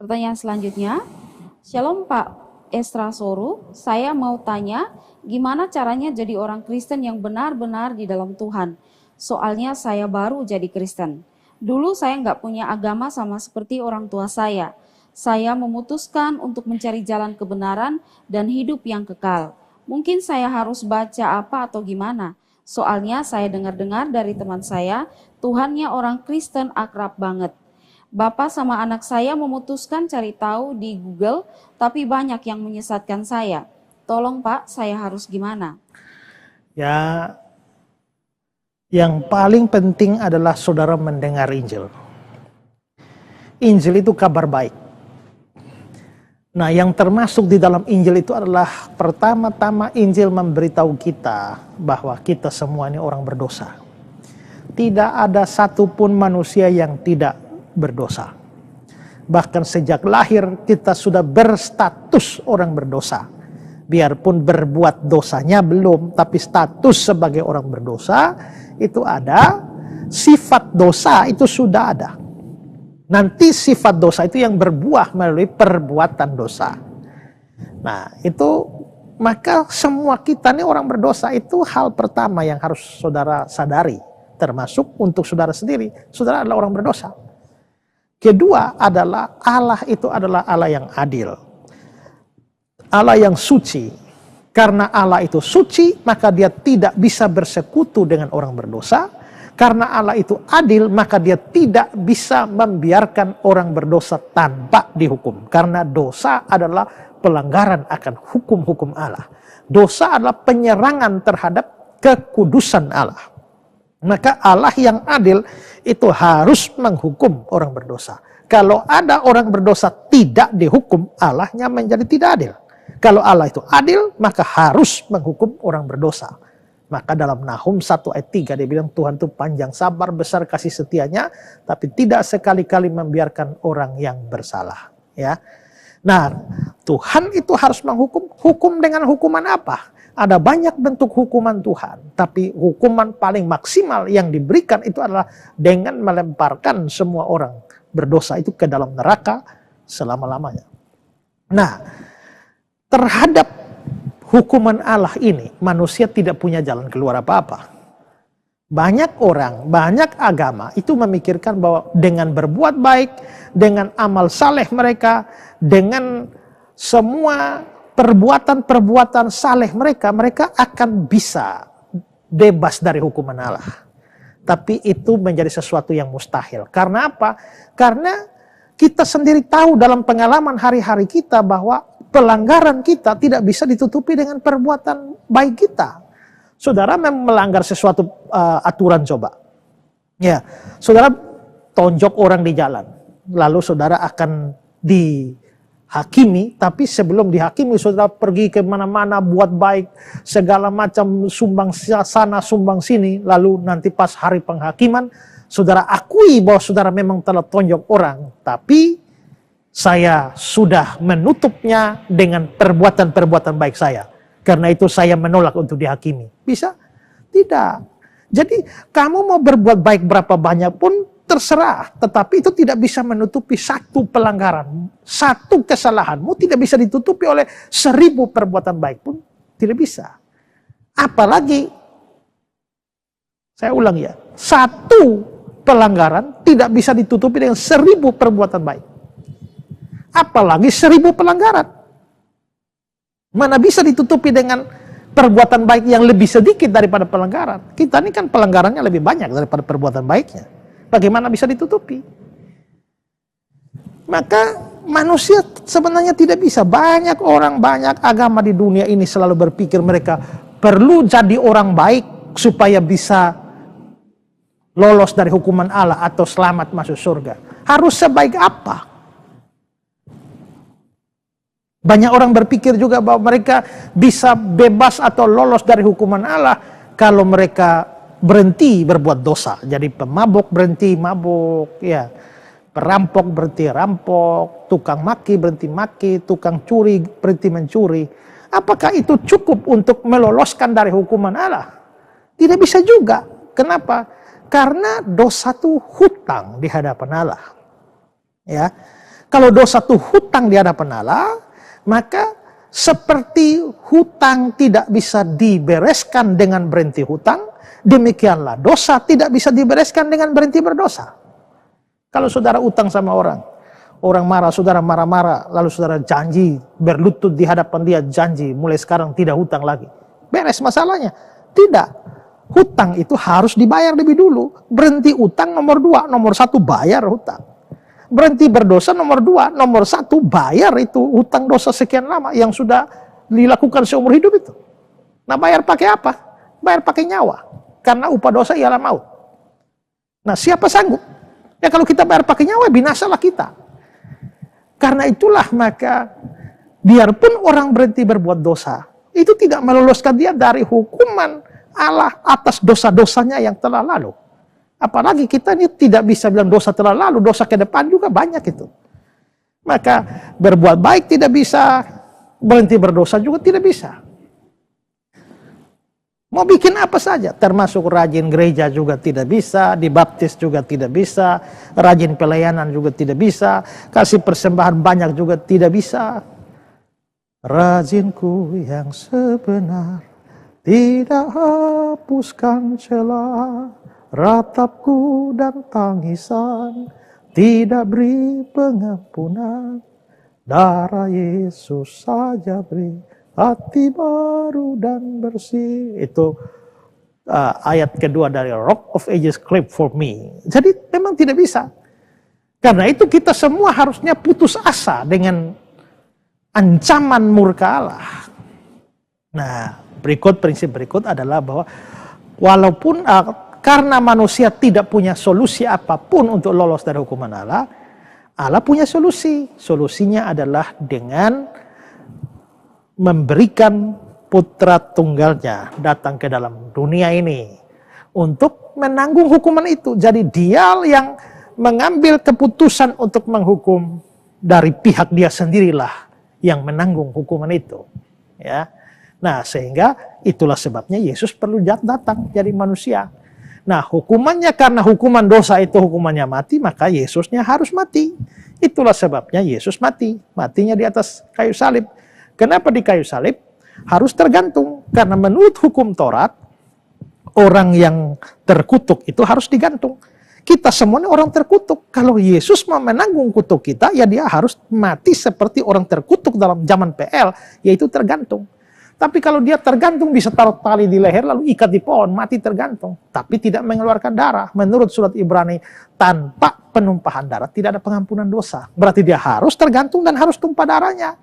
Pertanyaan selanjutnya, Shalom Pak Estra Soru, saya mau tanya gimana caranya jadi orang Kristen yang benar-benar di dalam Tuhan. Soalnya saya baru jadi Kristen. Dulu saya nggak punya agama sama seperti orang tua saya. Saya memutuskan untuk mencari jalan kebenaran dan hidup yang kekal. Mungkin saya harus baca apa atau gimana? Soalnya saya dengar-dengar dari teman saya, Tuhannya orang Kristen akrab banget. Bapak sama anak saya memutuskan cari tahu di Google, tapi banyak yang menyesatkan saya. Tolong Pak, saya harus gimana? Ya, yang paling penting adalah saudara mendengar Injil. Injil itu kabar baik. Nah, yang termasuk di dalam Injil itu adalah pertama-tama Injil memberitahu kita bahwa kita semua ini orang berdosa. Tidak ada satupun manusia yang tidak berdosa. Bahkan sejak lahir kita sudah berstatus orang berdosa. Biarpun berbuat dosanya belum, tapi status sebagai orang berdosa itu ada, sifat dosa itu sudah ada. Nanti sifat dosa itu yang berbuah melalui perbuatan dosa. Nah itu, maka semua kita ini orang berdosa, itu hal pertama yang harus saudara sadari. Termasuk untuk saudara sendiri, saudara adalah orang berdosa. Kedua adalah Allah itu adalah Allah yang adil. Allah yang suci. Karena Allah itu suci, maka dia tidak bisa bersekutu dengan orang berdosa. Karena Allah itu adil, maka dia tidak bisa membiarkan orang berdosa tanpa dihukum. Karena dosa adalah pelanggaran akan hukum-hukum Allah. Dosa adalah penyerangan terhadap kekudusan Allah. Maka Allah yang adil itu harus menghukum orang berdosa. Kalau ada orang berdosa tidak dihukum, Allahnya menjadi tidak adil. Kalau Allah itu adil, maka harus menghukum orang berdosa. Maka dalam Nahum 1 ayat 3 dia bilang Tuhan itu panjang sabar, besar kasih setianya, tapi tidak sekali-kali membiarkan orang yang bersalah. Ya. Nah, Tuhan itu harus menghukum. Hukum dengan hukuman apa? Ada banyak bentuk hukuman Tuhan, tapi hukuman paling maksimal yang diberikan itu adalah dengan melemparkan semua orang berdosa itu ke dalam neraka selama-lamanya. Nah, terhadap hukuman Allah ini, manusia tidak punya jalan keluar apa-apa. Banyak orang, banyak agama itu memikirkan bahwa dengan berbuat baik, dengan amal saleh mereka, dengan semua perbuatan-perbuatan saleh mereka akan bisa bebas dari hukuman Allah. Tapi itu menjadi sesuatu yang mustahil. Karena apa? Karena kita sendiri tahu dalam pengalaman hari-hari kita bahwa pelanggaran kita tidak bisa ditutupi dengan perbuatan baik kita. Saudara melanggar sesuatu aturan coba. Ya, saudara tonjok orang di jalan. Lalu saudara akan dihakimi, tapi sebelum dihakimi saudara pergi kemana-mana buat baik, segala macam sumbang sana sumbang sini, lalu nanti pas hari penghakiman saudara akui bahwa saudara memang telah tonjok orang, tapi saya sudah menutupnya dengan perbuatan-perbuatan baik saya, karena itu saya menolak untuk dihakimi. Bisa? Tidak. Jadi kamu mau berbuat baik berapa banyak pun terserah, tetapi itu tidak bisa menutupi satu pelanggaran, satu kesalahanmu tidak bisa ditutupi oleh 1000 perbuatan baik pun tidak bisa. Apalagi, saya ulang ya, satu pelanggaran tidak bisa ditutupi dengan 1000 perbuatan baik. Apalagi 1000 pelanggaran. Mana bisa ditutupi dengan perbuatan baik yang lebih sedikit daripada pelanggaran. Kita ini kan pelanggarannya lebih banyak daripada perbuatan baiknya. Bagaimana bisa ditutupi? Maka manusia sebenarnya tidak bisa. Banyak orang, banyak agama di dunia ini selalu berpikir mereka perlu jadi orang baik supaya bisa lolos dari hukuman Allah atau selamat masuk surga. Harus sebaik apa? Banyak orang berpikir juga bahwa mereka bisa bebas atau lolos dari hukuman Allah kalau mereka berhenti berbuat dosa. Jadi pemabuk berhenti mabuk, ya. Perampok berhenti rampok, tukang maki berhenti maki, tukang curi berhenti mencuri. Apakah itu cukup untuk meloloskan dari hukuman Allah? Tidak bisa juga. Kenapa? Karena dosa itu hutang di hadapan Allah. Ya. Kalau dosa itu hutang di hadapan Allah, maka seperti hutang tidak bisa dibereskan dengan berhenti hutang, demikianlah dosa tidak bisa dibereskan dengan berhenti berdosa. Kalau saudara utang sama orang marah, saudara marah-marah, lalu saudara janji, berlutut di hadapan dia, janji, mulai sekarang tidak hutang lagi. Beres masalahnya? Tidak. Hutang itu harus dibayar lebih dulu. Berhenti utang nomor 2, nomor 1 bayar hutang. Berhenti berdosa nomor 2, nomor 1 bayar itu hutang dosa sekian lama yang sudah dilakukan seumur hidup itu. Nah, bayar pakai apa? Bayar pakai nyawa. Karena upah dosa ialah maut. Nah, siapa sanggup? Ya kalau kita bayar pakai nyawa, binasalah kita. Karena itulah maka biarpun orang berhenti berbuat dosa, itu tidak meloloskan dia dari hukuman Allah atas dosa-dosanya yang telah lalu. Apalagi kita ini tidak bisa bilang dosa telah lalu, dosa ke depan juga banyak itu. Maka berbuat baik tidak bisa, berhenti berdosa juga tidak bisa. Mau bikin apa saja, termasuk rajin gereja juga tidak bisa, dibaptis juga tidak bisa, rajin pelayanan juga tidak bisa, kasih persembahan banyak juga tidak bisa. Rajinku yang sebenar tidak hapuskan celah, ratapku dan tangisan tidak beri pengampunan. Darah Yesus saja beri hati baru dan bersih. Itu ayat kedua dari Rock of Ages Clap for Me. Jadi memang tidak bisa. Karena itu kita semua harusnya putus asa dengan ancaman murka Allah. Nah, prinsip berikut adalah bahwa walaupun karena manusia tidak punya solusi apapun untuk lolos dari hukuman Allah, Allah punya solusi. Solusinya adalah dengan memberikan putra tunggalnya datang ke dalam dunia ini untuk menanggung hukuman itu. Jadi dia yang mengambil keputusan untuk menghukum, dari pihak dia sendirilah yang menanggung hukuman itu. Ya. Nah, sehingga itulah sebabnya Yesus perlu datang jadi manusia. Nah, hukumannya karena hukuman dosa itu hukumannya mati, maka Yesusnya harus mati. Itulah sebabnya Yesus mati. Matinya di atas kayu salib. Kenapa di kayu salib? Harus tergantung. Karena menurut hukum Taurat, orang yang terkutuk itu harus digantung. Kita semuanya orang terkutuk. Kalau Yesus mau menanggung kutuk kita, ya dia harus mati seperti orang terkutuk dalam zaman PL, yaitu tergantung. Tapi kalau dia tergantung, bisa taruh tali di leher, lalu ikat di pohon, mati tergantung. Tapi tidak mengeluarkan darah. Menurut surat Ibrani, tanpa penumpahan darah tidak ada pengampunan dosa. Berarti dia harus tergantung dan harus tumpah darahnya.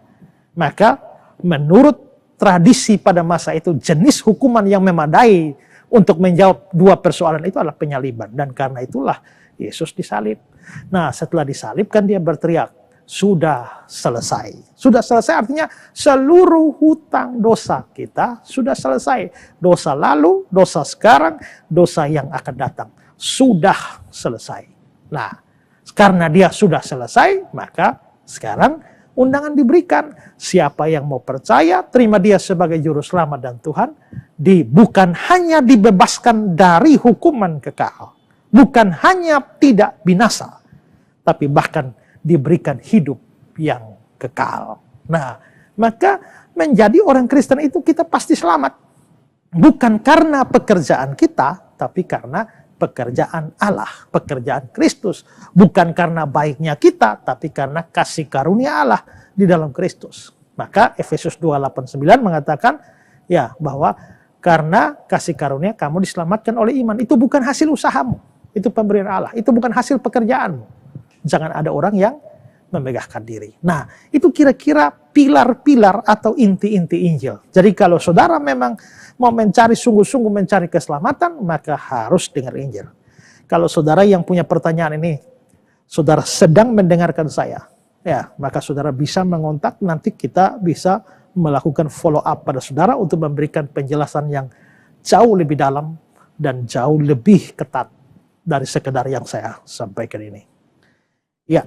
Maka menurut tradisi pada masa itu, jenis hukuman yang memadai untuk menjawab dua persoalan itu adalah penyaliban. Dan karena itulah Yesus disalib. Nah, setelah disalib kan dia berteriak, sudah selesai. Sudah selesai artinya seluruh hutang dosa kita sudah selesai. Dosa lalu, dosa sekarang, dosa yang akan datang. Sudah selesai. Nah, karena dia sudah selesai, maka sekarang undangan diberikan. Siapa yang mau percaya, terima dia sebagai juru selamat dan Tuhan, bukan hanya dibebaskan dari hukuman kekal, bukan hanya tidak binasa, tapi bahkan diberikan hidup yang kekal. Nah, maka menjadi orang Kristen itu kita pasti selamat. Bukan karena pekerjaan kita, tapi karena pekerjaan Allah, pekerjaan Kristus. Bukan karena baiknya kita, tapi karena kasih karunia Allah di dalam Kristus. Maka Efesus 2:8-9 mengatakan ya bahwa karena kasih karunia kamu diselamatkan oleh iman. Itu bukan hasil usahamu, itu pemberian Allah. Itu bukan hasil pekerjaanmu. Jangan ada orang yang memegahkan diri. Nah, itu kira-kira pilar-pilar atau inti-inti Injil. Jadi kalau saudara memang mau mencari sungguh-sungguh mencari keselamatan, maka harus dengar Injil. Kalau saudara yang punya pertanyaan ini, saudara sedang mendengarkan saya, ya, maka saudara bisa mengontak, nanti kita bisa melakukan follow up pada saudara untuk memberikan penjelasan yang jauh lebih dalam dan jauh lebih ketat dari sekedar yang saya sampaikan ini. Ya.